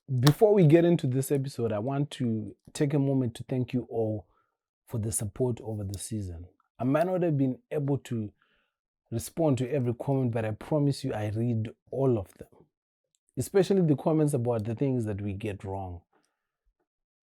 Before we get into this episode, I want to take a moment to thank you all for the support over the season. I might not have been able to respond to every comment, but I promise you I read all of them, especially the comments about the things that we get wrong,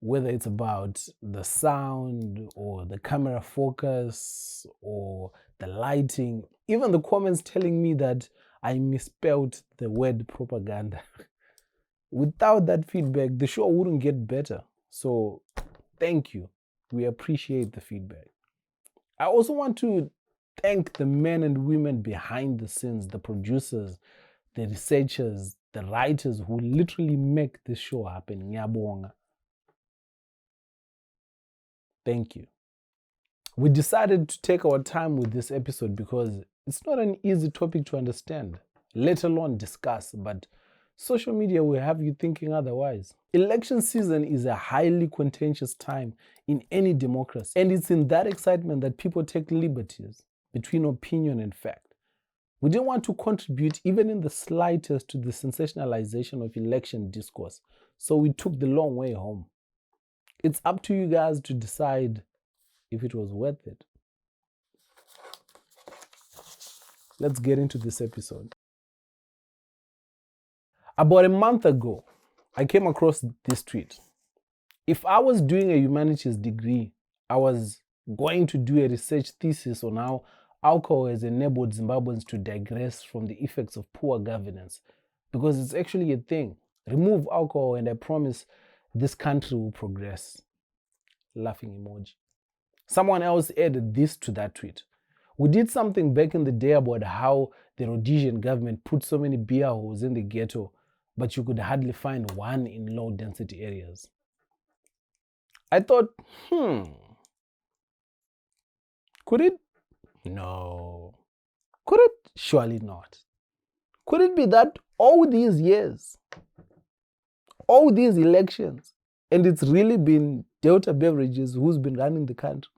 whether it's about the sound or the camera focus or the lighting, even the comments telling me that I misspelled the word propaganda. Without that feedback, the show wouldn't get better. So thank you. We appreciate the feedback. I also want to thank the men and women behind the scenes, the producers, the researchers, the writers who literally make this show happen. Ngiyabonga. Thank you. We decided to take our time with this episode because it's not an easy topic to understand, let alone discuss, but social media will have you thinking otherwise. Election season is a highly contentious time in any democracy, and it's in that excitement that people take liberties between opinion and fact. We didn't want to contribute even in the slightest to the sensationalization of election discourse, so we took the long way home. It's up to you guys to decide if it was worth it. Let's get into this episode. About a month ago, I came across this tweet. If I was doing a humanities degree, I was going to do a research thesis on how alcohol has enabled Zimbabweans to digress from the effects of poor governance, because it's actually a thing. Remove alcohol and I promise this country will progress. Laughing emoji. Someone else added this to that tweet. We did something back in the day about how the Rhodesian government put so many beer halls in the ghetto, but you could hardly find one in low density areas. I thought, could it? No. Could it? Surely not. Could it be that all these years, all these elections, and it's really been Delta Beverages who's been running the country?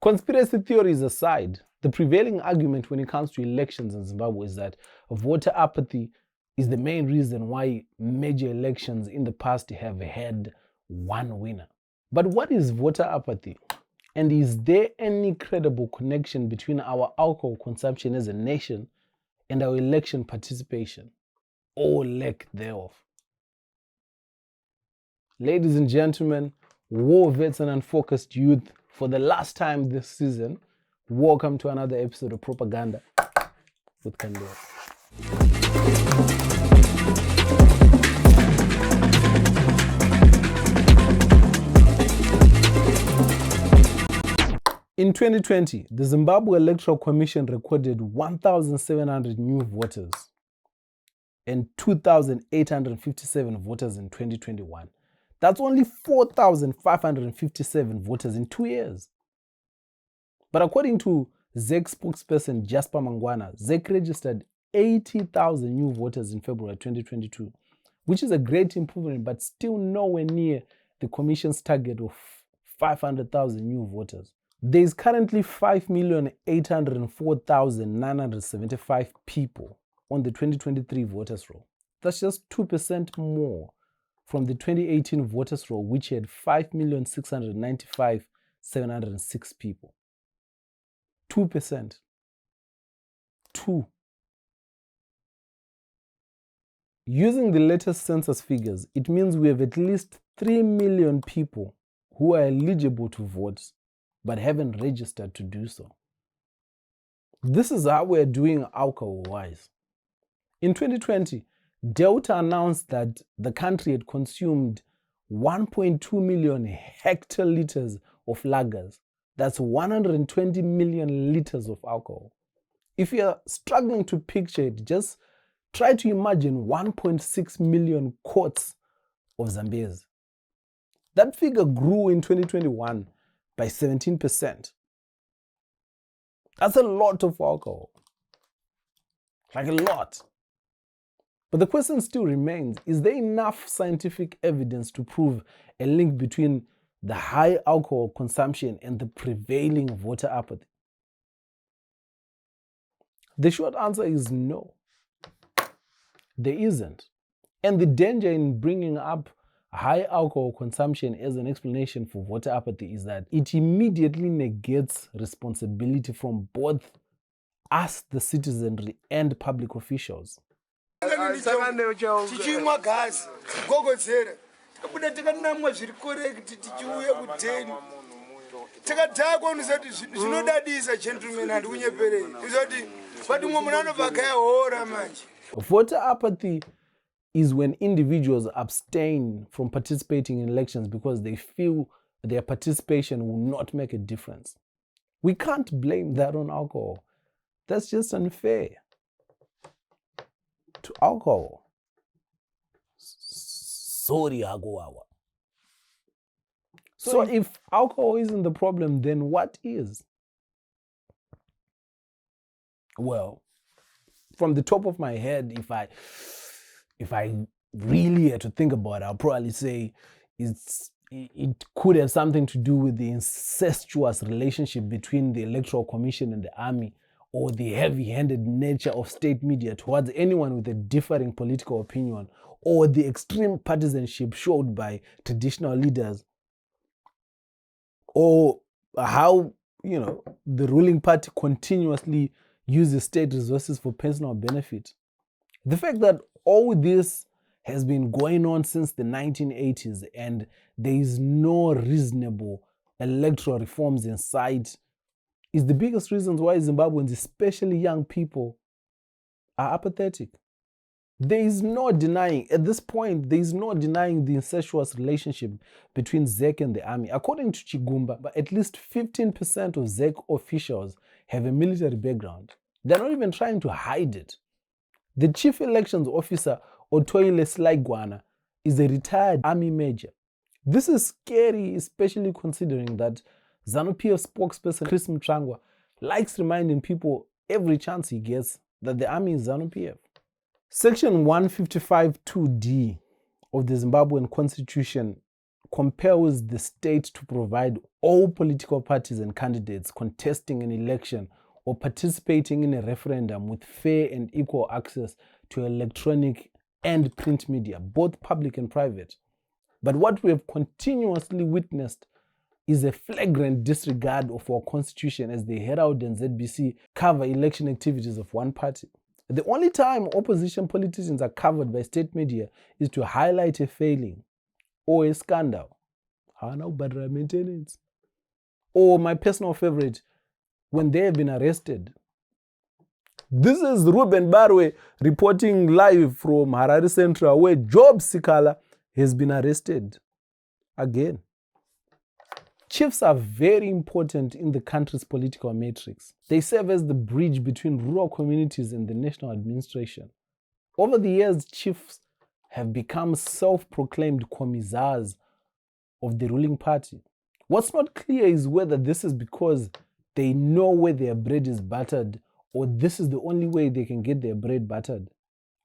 Conspiracy theories aside, the prevailing argument when it comes to elections in Zimbabwe is that voter apathy is the main reason why major elections in the past have had one winner. But what is voter apathy? And is there any credible connection between our alcohol consumption as a nation and our election participation, or lack thereof? Ladies and gentlemen, war vets and unfocused youth, for the last time this season, welcome to another episode of Properganda with Kandoro. In 2020, the Zimbabwe Electoral Commission recorded 1,700 new voters and 2,857 voters in 2021. That's only 4,557 voters in 2 years. But according to ZEC spokesperson Jasper Mangwana, ZEC registered 80,000 new voters in February 2022, which is a great improvement, but still nowhere near the Commission's target of 500,000 new voters. There is currently 5,804,975 people on the 2023 voters roll. That's just 2% more from the 2018 voters roll, which had 5,695,706 people. 2%. 2. Using the latest census figures, it means we have at least 3 million people who are eligible to vote but haven't registered to do so. This is how we're doing alcohol-wise. In 2020, Delta announced that the country had consumed 1.2 million hectoliters of lagers. That's 120 million liters of alcohol. If you're struggling to picture it, just try to imagine 1.6 million quarts of Zambezi. That figure grew in 2021 by 17%. That's a lot of alcohol. Like a lot. But the question still remains, is there enough scientific evidence to prove a link between the high alcohol consumption and the prevailing voter apathy? The short answer is no. There isn't. And the danger in bringing up high alcohol consumption as an explanation for voter apathy is that it immediately negates responsibility from both us, the citizenry, and public officials. Tichimwa gas, gogodzera. Tikabuda takanamwa zviri correct tichiuya kudeni. Takadhakwa unosati zvinodadisa gentlemen and unyeperei. Uzoti pati mumwe anobva kayahora manje. Voter apathy is when individuals abstain from participating in elections because they feel their participation will not make a difference. We can't blame that on alcohol. That's just unfair to alcohol. Sorry, Agoawa. So if alcohol isn't the problem, then what is? Well, from the top of my head, if I really had to think about it, I'll probably say it could have something to do with the incestuous relationship between the Electoral Commission and the army, or the heavy-handed nature of state media towards anyone with a differing political opinion, or the extreme partisanship showed by traditional leaders, or how, the ruling party continuously uses state resources for personal benefit. The fact that all this has been going on since the 1980s and there is no reasonable electoral reforms in sight is the biggest reasons why Zimbabweans, especially young people, are apathetic. There is no denying, at this point, there is no denying the incestuous relationship between ZEC and the army. According to Chigumba, at least 15% of ZEC officials have a military background. They're not even trying to hide it. The chief elections officer, Otoile Slaigwana, is a retired army major. This is scary, especially considering that ZANU-PF spokesperson Chris Mtrangwa likes reminding people every chance he gets that the army is ZANU-PF. Section 155(2)(d) of the Zimbabwean Constitution compels the state to provide all political parties and candidates contesting an election or participating in a referendum with fair and equal access to electronic and print media, both public and private. But what we have continuously witnessed is a flagrant disregard of our constitution as the Herald and ZBC cover election activities of one party. The only time opposition politicians are covered by state media is to highlight a failing or a scandal. Maintenance. Or my personal favorite, when they have been arrested. This is Ruben Barwe reporting live from Harare Central, where Job Sikala has been arrested again. Chiefs are very important in the country's political matrix. They serve as the bridge between rural communities and the national administration. Over the years, chiefs have become self-proclaimed commissars of the ruling party. What's not clear is whether this is because they know where their bread is buttered or this is the only way they can get their bread buttered.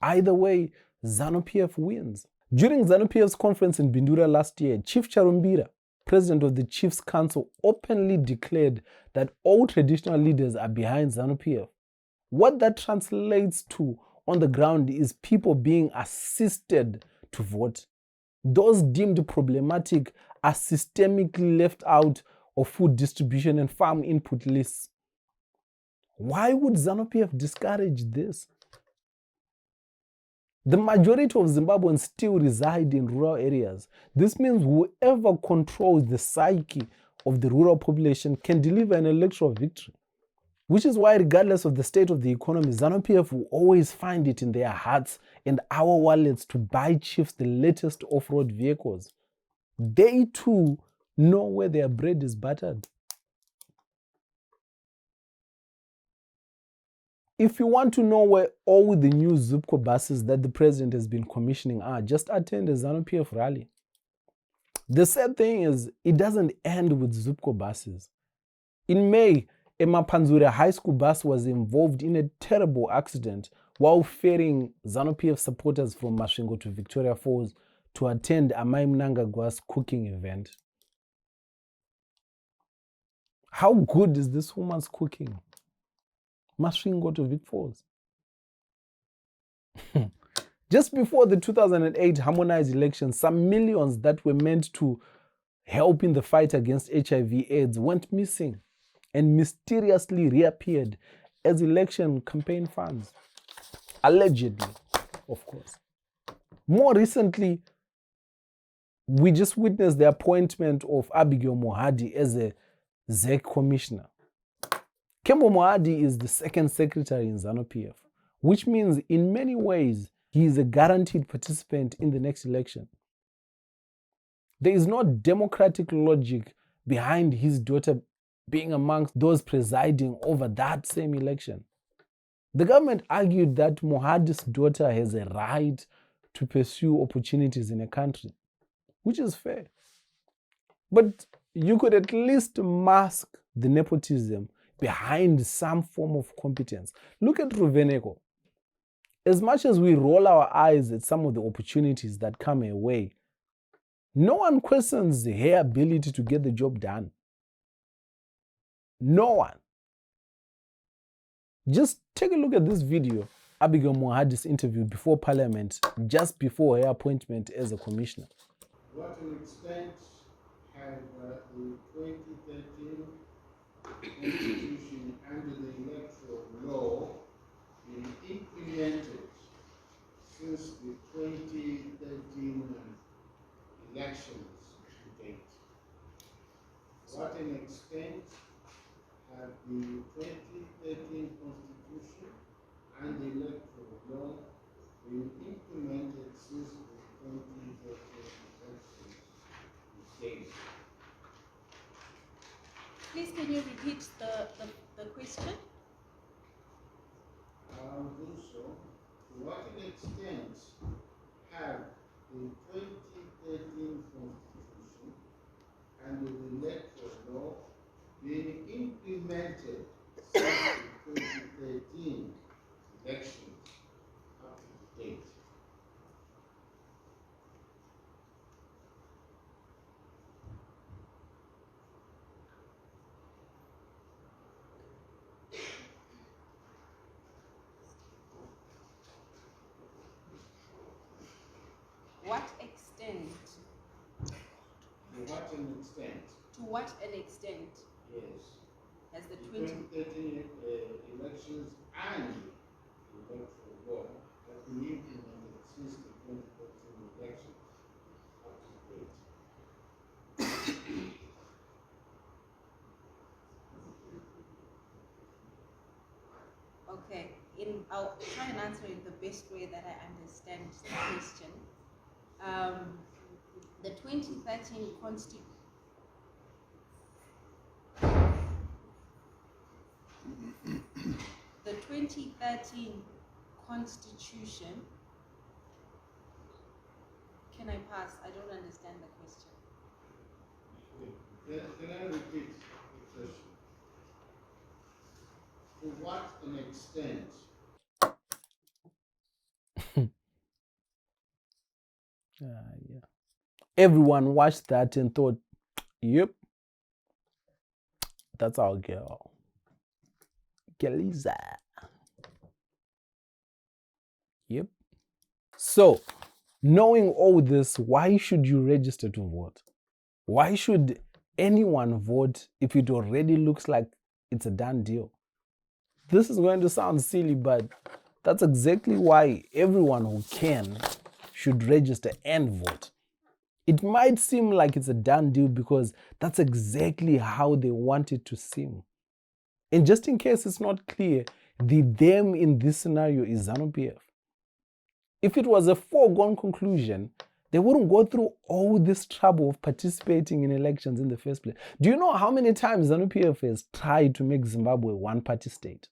Either way, ZANU-PF wins. During ZANU-PF's conference in Bindura last year, Chief Charumbira, president of the Chiefs Council, openly declared that all traditional leaders are behind ZANU-PF. What that translates to on the ground is people being assisted to vote. Those deemed problematic are systemically left out of food distribution and farm input lists. Why would ZANU-PF discourage this? The majority of Zimbabweans still reside in rural areas. This means whoever controls the psyche of the rural population can deliver an electoral victory. Which is why, regardless of the state of the economy, ZANU-PF will always find it in their hearts and our wallets to buy chiefs the latest off-road vehicles. They too know where their bread is buttered. If you want to know where all the new Zupco buses that the president has been commissioning are, just attend a ZANU-PF rally. The sad thing is, it doesn't end with Zupco buses. In May, a Mapanzura high school bus was involved in a terrible accident while ferrying ZANU-PF supporters from Masvingo to Victoria Falls to attend Amai Mnangagwa's cooking event. How good is this woman's cooking? Masvingo to Vic Falls. Just before the 2008 harmonized elections, some millions that were meant to help in the fight against HIV/AIDS went missing and mysteriously reappeared as election campaign funds. Allegedly, of course. More recently, we just witnessed the appointment of Abigail Mohadi as a ZEC commissioner. Kembo Mohadi is the second secretary in ZANU-PF, which means in many ways he is a guaranteed participant in the next election. There is no democratic logic behind his daughter being amongst those presiding over that same election. The government argued that Mohadi's daughter has a right to pursue opportunities in a country, which is fair. But you could at least mask the nepotism behind some form of competence. Look at Ruveneko. As much as we roll our eyes at some of the opportunities that come her way, no one questions her ability to get the job done. No one. Just take a look at this video, Abigail Mohadi's interview before Parliament, just before her appointment as a commissioner. What an extent have the 2013 Constitution under the electoral law been implemented since the 2013 elections to date? What an extent have the 2013 Constitution and the electoral law been implemented since the 2013 elections to date? Please, can you repeat the question? I'll do so. To what extent have the 2013 Constitution and the electoral law been implemented since the 2013 elections up to date? What extent? To what an extent? To what an extent Yes. has the The 2013 elections and the electoral law have been implemented since the 2013 elections up to date? Okay, I'll try and answer it the best way that I understand the question. The 2013 Constitution. Can I pass? I don't understand the question. Can I repeat the question? To what an extent Yeah. Everyone watched that and thought, yep, that's our girl. Galiza. Yep. So, knowing all this, why should you register to vote? Why should anyone vote if it already looks like it's a done deal? This is going to sound silly, but that's exactly why everyone who can should register and vote. It might seem like it's a done deal because that's exactly how they want it to seem. And just in case it's not clear, the them in this scenario is ZANU-PF. If it was a foregone conclusion, they wouldn't go through all this trouble of participating in elections in the first place. Do you know how many times ZANU-PF has tried to make Zimbabwe a one-party state?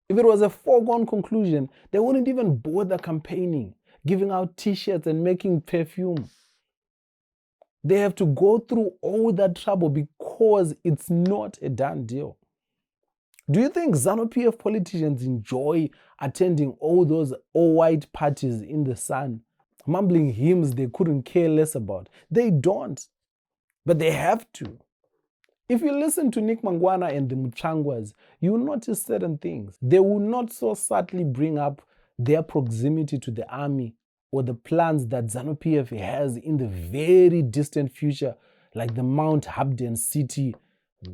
If it was a foregone conclusion, they wouldn't even bother campaigning, giving out t-shirts and making perfume. They have to go through all that trouble because it's not a done deal. Do you think ZANU-PF politicians enjoy attending all those all-white parties in the sun, mumbling hymns they couldn't care less about? They don't, but they have to. If you listen to Nick Mangwana and the Muchangwas, you will notice certain things. They will not so subtly bring up their proximity to the army or the plans that ZANU-PF has in the very distant future, like the Mount Habden city.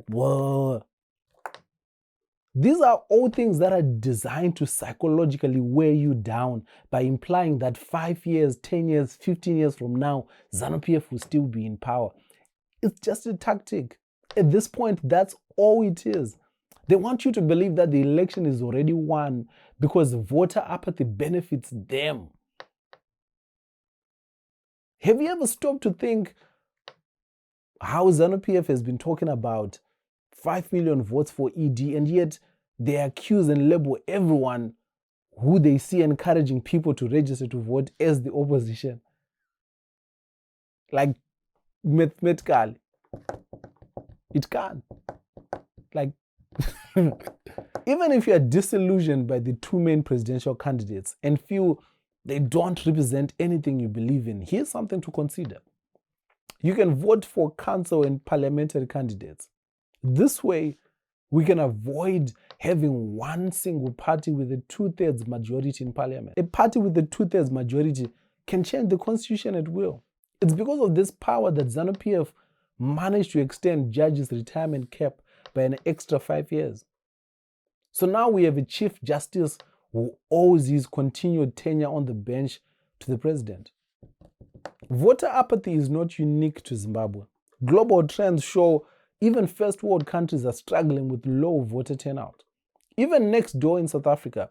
Whoa. These are all things that are designed to psychologically wear you down by implying that 5 years, 10 years, 15 years from now, ZANU-PF will still be in power. It's just a tactic. At this point, that's all it is. They want you to believe that the election is already won because voter apathy benefits them. Have you ever stopped to think how ZANU-PF has been talking about 5 million votes for ED, and yet they accuse and label everyone who they see encouraging people to register to vote as the opposition? Like, mathematically, it can't. Like, even if you are disillusioned by the two main presidential candidates and feel they don't represent anything you believe in, here's something to consider. You can vote for council and parliamentary candidates. This way, we can avoid having one single party with a 2/3 majority in parliament. A party with a 2/3 majority can change the constitution at will. It's because of this power that ZANU-PF managed to extend judges' retirement cap by an extra 5 years. So now we have a chief justice who owes his continued tenure on the bench to the president. Voter apathy is not unique to Zimbabwe. Global trends show even first world countries are struggling with low voter turnout. Even next door in South Africa,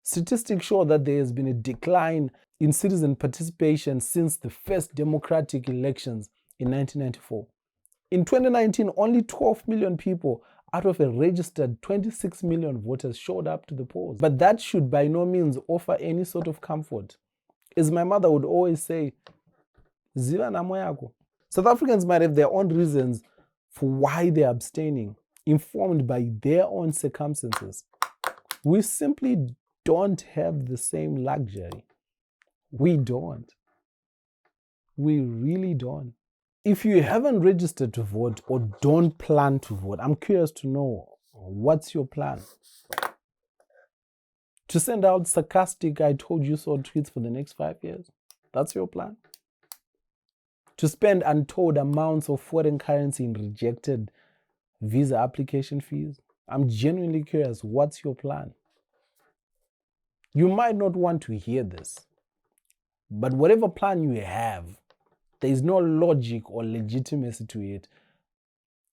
statistics show that there has been a decline in citizen participation since the first democratic elections in 1994. In 2019, only 12 million people out of a registered 26 million voters showed up to the polls. But that should by no means offer any sort of comfort. As my mother would always say, Ziva na moyako. South Africans might have their own reasons for why they're abstaining, informed by their own circumstances. We simply don't have the same luxury. We don't. We really don't. If you haven't registered to vote or don't plan to vote, I'm curious to know, what's your plan? To send out sarcastic "I told you so" tweets for the next 5 years? That's your plan? To spend untold amounts of foreign currency in rejected visa application fees? I'm genuinely curious, what's your plan? You might not want to hear this, but whatever plan you have, there is no logic or legitimacy to it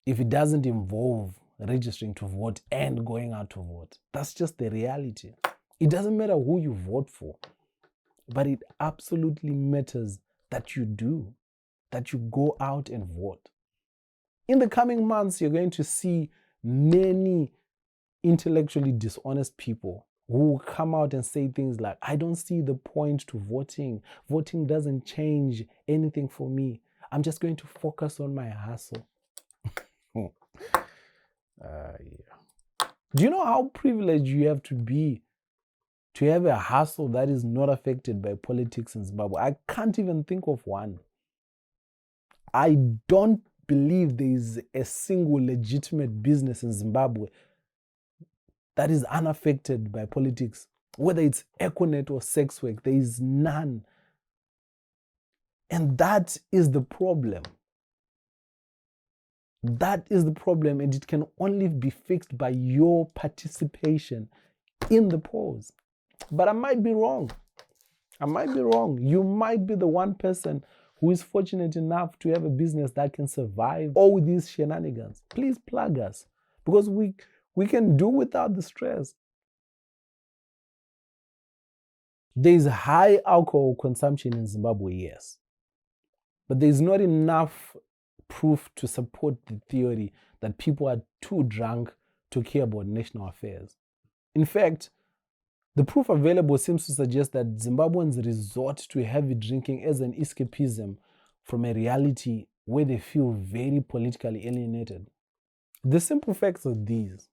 if it doesn't involve registering to vote and going out to vote. That's just the reality. It doesn't matter who you vote for, but it absolutely matters that you do, that you go out and vote. In the coming months, you're going to see many intellectually dishonest people who will come out and say things like, I don't see the point to voting. Voting doesn't change anything for me. I'm just going to focus on my hustle. Do you know how privileged you have to be to have a hustle that is not affected by politics in Zimbabwe? I can't even think of one. I don't believe there is a single legitimate business in Zimbabwe that is unaffected by politics, whether it's Econet or sex work. There is none. And that is the problem. That is the problem, and it can only be fixed by your participation in the polls. But I might be wrong. I might be wrong. You might be the one person who is fortunate enough to have a business that can survive all these shenanigans. Please plug us, because we can do without the stress. There is high alcohol consumption in Zimbabwe, yes. But there is not enough proof to support the theory that people are too drunk to care about national affairs. In fact, the proof available seems to suggest that Zimbabweans resort to heavy drinking as an escapism from a reality where they feel very politically alienated. The simple facts are these.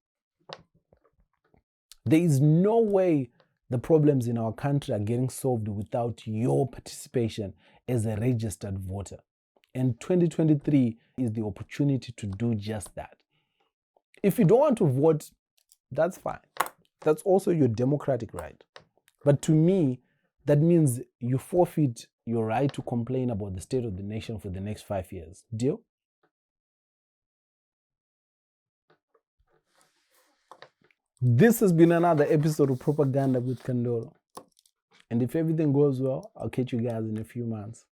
There is no way the problems in our country are getting solved without your participation as a registered voter. And 2023 is the opportunity to do just that. If you don't want to vote, that's fine. That's also your democratic right. But to me, that means you forfeit your right to complain about the state of the nation for the next 5 years. Deal? This has been another episode of Propaganda with Kandoro. And if everything goes well, I'll catch you guys in a few months.